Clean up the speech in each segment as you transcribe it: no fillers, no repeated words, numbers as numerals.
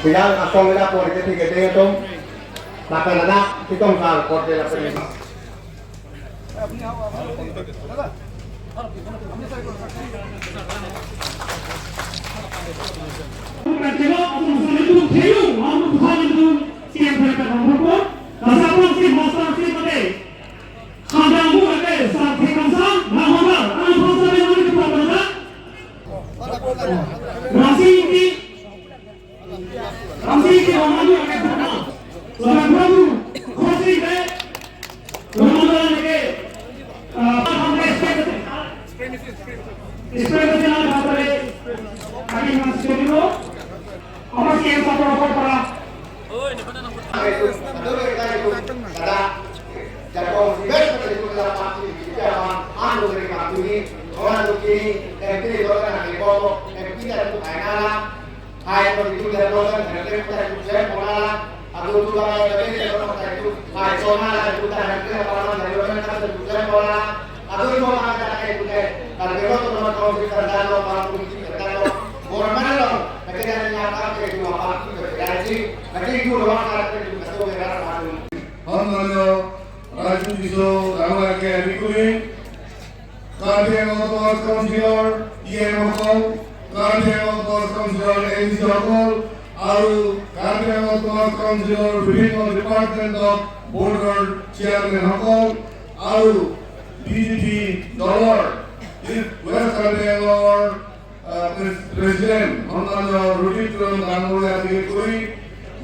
Bilang asong nila po ito tingin itong nakalana itong sal korte na pinili. Department of Border Chairman Hokol, Aru BJP Dollar, West Kangnipon President Honorable Ruditron Gangulia Dikuri,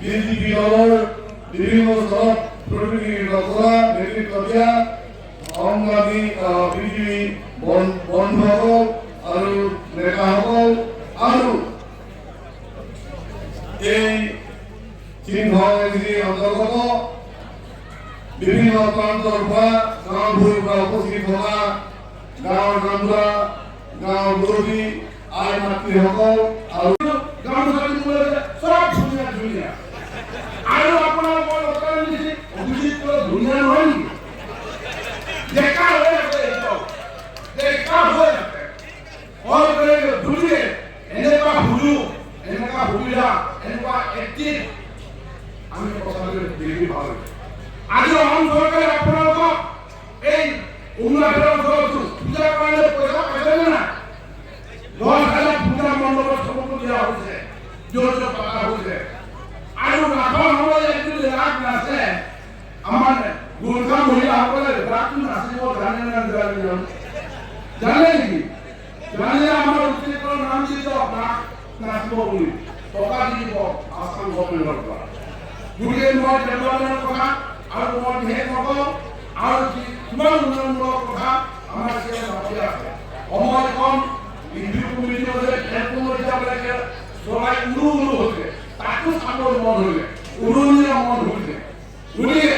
BJP Dollar, Dirimo Sop, Protiki Dokura, Neti Kabia, Ongami BJP Bon Hokol, Aru Neka Hokol, Aru Chinthong অন্তর্গত বিভিন্ন প্রান্তর বা গাঁওভূমি বা উপস্থিত হওয়া গাঁৱৰ গাঁওবুঢ়া গাঁৱৰ মুৰব্বী আই মাতৃসকল আৰু গাঁওবুঢ়া চব ধুনীয়া ধুনীয়া আৰু আপোনালোকৰ অভিজিত ধুনীয়া নহয় নেকি ডেকা হৈ আছে ডেকা হৈ আছে সকলোৰে ধুনীয়া এনেকুৱা সুবিধা এনেকুৱা এক্টিভ আমি পছন্দের দিল্লি ভালো আজি অন সরকার আপনারা এই উন্নয়ন করতে পূজা করলে পয়সা পাবেন না 10,000 পূজা মণ্ডপ সবকে দেওয়া হয়েছে জোর জোর টাকা হয়েছে আর রাখা হলো একটু লাখ আছে আমার গোলকা মহিলা সকলে রাখুন আসিব জানেন না জানেন কি জানলে আমার উচিত নাম দিত নাচব বলি টকা দিব আসাম গভৰ্নমেন্টৰ পৰা দুয়ে মই ডেভেলপমেন্টৰ কথা আৰু মই হে নকওঁ আৰু কিমান উন্নয়নমূলক কথা আমাৰ ইয়াত ভাবি আছে সময় কম ইন্ডিয়া কমিটিয়ে এরকম হিসাবে সবাই উড়ু হচ্ছে তাকে সাগর মন হইলে উড়ুনিয়া মন হইলে শুনিয়ে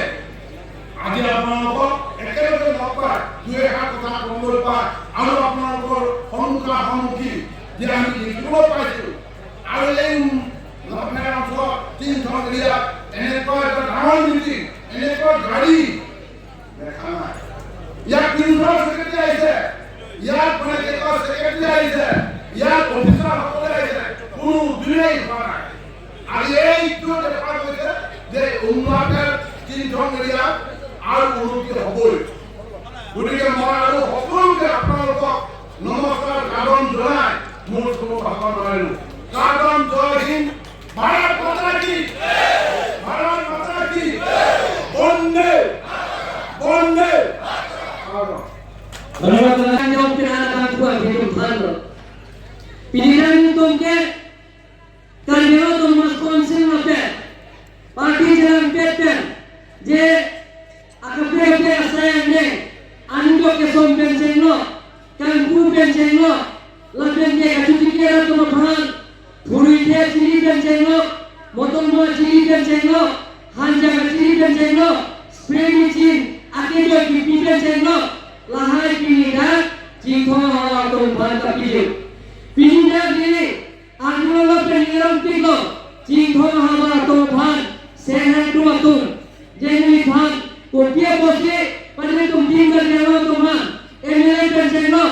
আজি আপোনালোকক একেলগে লগ পাই দুই এষাৰ কথা ক'বলৈ পাই আৰু আপোনালোকৰ সন্মুখা সন্মুখী যে আমি দেখিব পাইছোঁ আৰু এই লক্ষ্মীৰ অঞ্চল Chinthong এৰিয়াত এনেকুৱা এটা ডাঙৰ মিটিং এনেকুৱা গাড়ী দেখা নাই ইয়াত প্ৰিন্সিপাল ছেক্ৰেটাৰী আহিছে ইয়াত পঞ্চায়তৰ ছেক্ৰেটাৰী আহিছে ইয়াত অফিচাৰসকলে আহিছে কোনো দিনেই হোৱা নাই আৰু এইটো দেখা গৈছে যে উন্নয়নৰ Chinthong এৰিয়াত আৰু উন্নতি হ'বই গতিকে মই আৰু সকলোকে আপোনালোকক নমস্কাৰ জ্ঞাপন জনাই মোৰ কোনো ভাষণ নোৱাৰিলোঁ কাৰণ জয় হিন্দ भारत माता की বন্দে বন্দে ধন্যবাদ জবাব পিরানা কাকুয়া ভেটো ভালো pilihan tungke kalbeo tumas konsen mate parti jalan peten je akape ke asayane ando ke sompen seno kan kupen seno lapen ke kachukikera tumo bhan Purite ciri dan cenglo, motombo ciri dan cenglo, hanjaga ciri dan cenglo, spring ciri, akhirnya pipi dan cenglo, lahai pindah, Chinthong Atum bantap pilih. Pindah ini, aglola pengiram tiga, Chinthong Atum ban, sehat dua tun, jadi ban, kopiah bosnya, pada tumping dan cenglo tuman, MLA dan cenglo,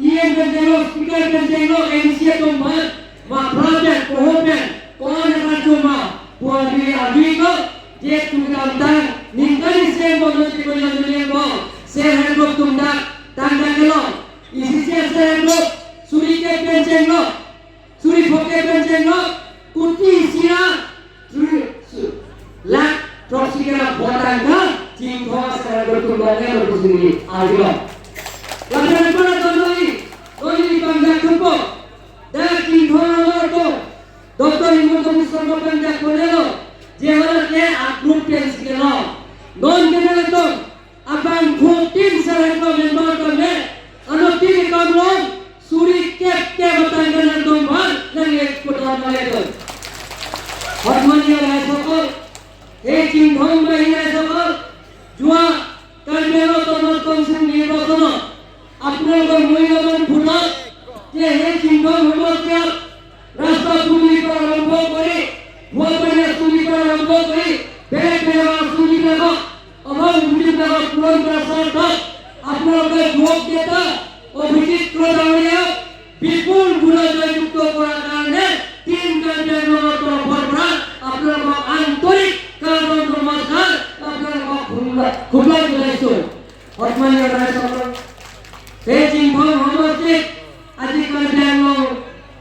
IM dan cenglo, speaker dan cenglo, MC tuman. Ma brother, kohopen, kawan akan cuma buat diri adui ko dia tunggal tang ningkali sen bono ti ko yang bo sen ko tunggal tangga kelo isi sen ko suri ke penceng lo suri phoke penceng lo kuti sira suri lak troksi kena botang ka Chinthong sekarang bertumbuhnya bersendiri ayo lakukan pada doi bangga kumpo dan Chinthong awal to Dr. Himantoni Sarma bangga kolelo jewalah ke Atum pensi kelo non kenal to abang 14 sarang ko member ko me anoti kamlo suri ke batang kana dombar nang eksport male to harmoniya hai sokol এই Chinthong বাহিনী সকল যোৱা কাৰ্য্যালয় কৰ্মসংস্থান নিৰ্বাচন আপোনালোকৰ মূল্যৱান ভোটত যে এই Chinthong সমস্যা ৰাস্তা চুৰি পৰা আৰম্ভ কৰি ভোট পানী চুৰি পৰা আৰম্ভ কৰি বেলেগ চুৰিবিলাকক অভাৱ অভিযোগবিলাকক পূৰণ কৰাৰ স্বাৰ্থত আপোনালোকে ভোট দিয়াত অভিজিত ডাঙৰীয়াক বিপুল ভোটত জয়যুক্ত কৰাৰ কাৰণে তিন কাৰ্যালয়ৰ তৰফৰ পৰা আপোনালোকক আন্তৰিক খুবলাই বুজাইছো হতমানীয় ৰাইজসকল এই Chinthong সমষ্টিত আজিকালি বেংগলৰ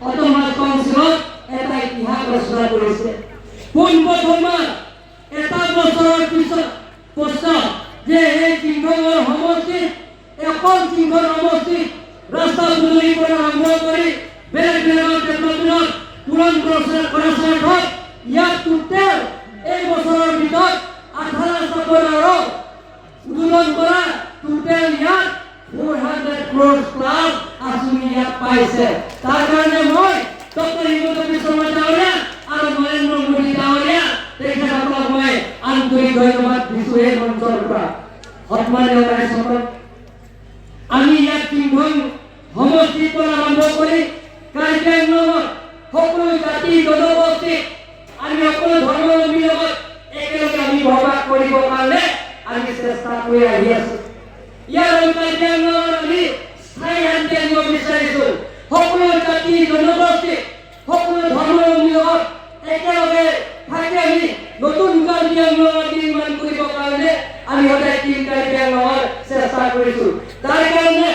অট'মাছ কাউন্সিলত এটা ইতিহাস ৰচনা কৰিছে পোনপ্ৰথমে এটা বছৰৰ পশ্চাত যে এই Chinthongৰ সমষ্টিত এখন Chinthong সমষ্টিত ৰাস্তা পদূলিৰ পৰা আৰম্ভ কৰি বেলেগ ডেভেলপমেণ্টত পূৰণ কৰাৰ স্বাৰ্থত ইয়াত টোটেল এই বছৰৰ ভিতৰত 18 চকৰাৰো উদ্বোধন কৰা টোটেল ইয়াত 400 crore plus আঁচনি ইয়াত পাইছে তাৰ কাৰণে মই ডক্টৰ হিমন্তনী শৰ্মা ডাঙৰীয়া আৰু নৰেন্দ্ৰ মোদী ডাঙৰীয়া তেখেতসকলক মই আন্তৰিক ধন্যবাদ দিছোঁ এই মঞ্চৰ পৰা সন্মানীয় ৰাইজসকল আমি ইয়াত Chinthong সমষ্টিৰ পৰা আৰম্ভ কৰি কাৰ্যালয়ত সকলো জাতি জনগোষ্ঠী আমি সকলো ধৰ্মাৱলম্বীৰ লগত একেলগে আমি বসবাস কৰিবৰ কাৰণে আমি চেষ্টা কৰি আহি আছো ইয়াৰ কাৰ্যালয়ত আমি স্থায়ী শান্তি আনিব বিচাৰিছো সকলো জাতি জনগোষ্ঠী সকলো ধৰ্মাৱলম্বীৰ লগত একেলগে থাকি আমি নতুন কাৰ্যালয় নিৰ্মাণ কৰিবৰ কাৰণে আমি সদায় তিন কাৰ্যালয়ৰ চেষ্টা কৰিছো তাৰ কাৰণে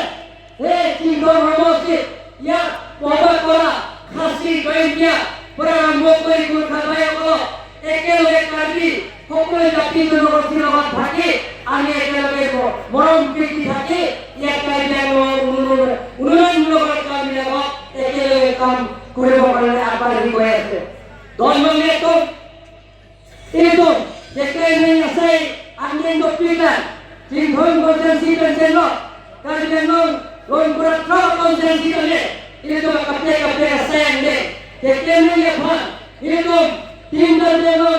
এই Chinthong সমষ্টিত ইয়াত প্ৰৱেশ কৰা খাচী গৈন্তীয়া পৰা আৰম্ভ কৰি গোৰ্খা ভাইসকলক একেলগে কাটি সকলো জাতি জনগোষ্ঠীৰ লগত থাকি আমি একেলগে মৰম প্ৰীতি থাকি ইয়াত কাৰ্যালয়ৰ উন্নয়নমূলক কামবিলাকত একেলগে কাম কৰিবৰ কাৰণে আগবাঢ়ি গৈ আছে দলমংগেতো itu যেখানে আছে angin dokter Chinthong Constituency pencello kajian loan berat Constituency kali itu kapte sayang deh যেখানে ya Pak itu tim terjego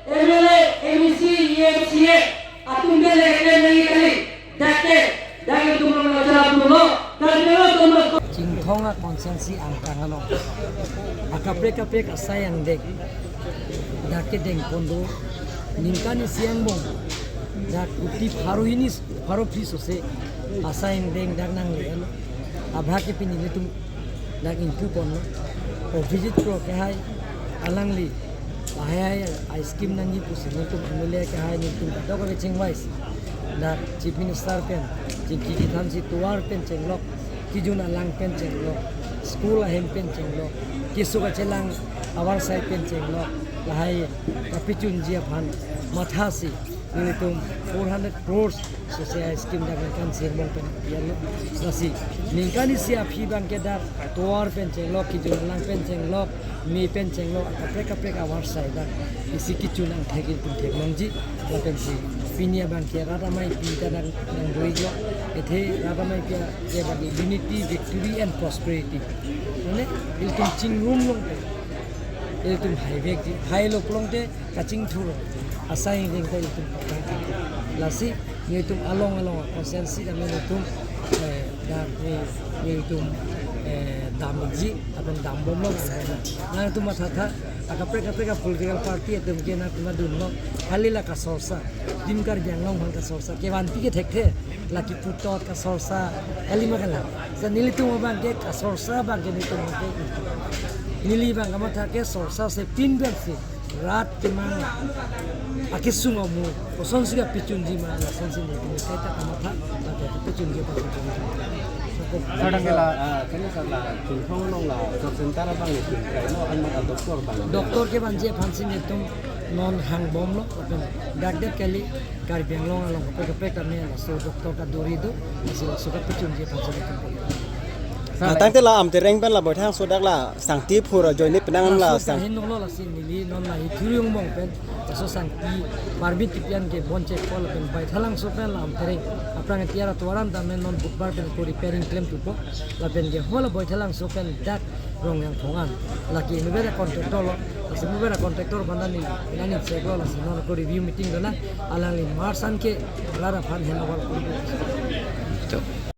MLA MEC EMCA Atum bele lagi kali dake jangan tu mengajar dulu kalau tu Chinthong Constituency angkangano akaprek asayang dek dake deng kondo ningkani siang bong dak uti faro piso se asayang deng dak nang le abha ke pini le tum dak intu kono o visit pro ke hai alangli ahai ice cream nangi pusi le tum amule ke hai ni tum da ko chingwais dak chief minister pen jinki ki tham si tuar pen chenglok kijun alang pen chenglok school ahem pen chenglok kisu ka chelang awar sai pen chenglok lahai kapitun jia phan mathasi nitum 400 crores social scheme da kan sirbong pen yalo nasi ningkani sia phi bang ke dar toar pen chenglok kijun alang pen chenglok mi pen chenglok kaprek awar sai da isi kijun ang thegin pun thegmangji lapen si pinia bang ke rada mai pi da nang roijo ethe rada mai ke ye bagi unity victory and prosperity mane iltum chingrum long iltum highway ji high lo plongte kaching thuro asai ding ko iltum lasi iltum along consensus ame iltum da iltum damji aben dambom lo na tu matha akaprek political party etum ke na tuna dunno halila ka sorsa dinkar janglong han ka sorsa ke wanti ke thekhe laki putot ka sorsa halima kala sa nilitum bang ke ka sorsa bang ke nitum ke nili bang kama thake sorsa se pin bel se rat ke mang akisung amu oson siga pichunji ma la sensin de kaita kama tha ta pichunji pa Kadang kala kini kala Chinthong nong la job center bang ni kai no an ma doktor bang doktor ke banje phansin etum non hang bom lo dak kali kar benglong along pe ta me la so doktor ka dori do so so ka pichunji phansin etumตั้งแต่เราอ่ำแต่แรงเป็นเราบ่ทางสุดดักละสั่งตีผู้เราจอยนี่เป็นนั่งละสั่ง hin no la sin ni non laithuriung mong pen so sang pi marbit tipian ke bonche kol pen bai thalang so pen la am tereng aprang tiara tuaram da men non bukbar pen ko repairing claim tu po la pen ge hola bai thalang so pen dak rong yang thongan la ki nu bera contractor lo se nu bera contractor bandani nani cheklo la sin ko review meeting dona alang li marsan ke lara fan hen wal ko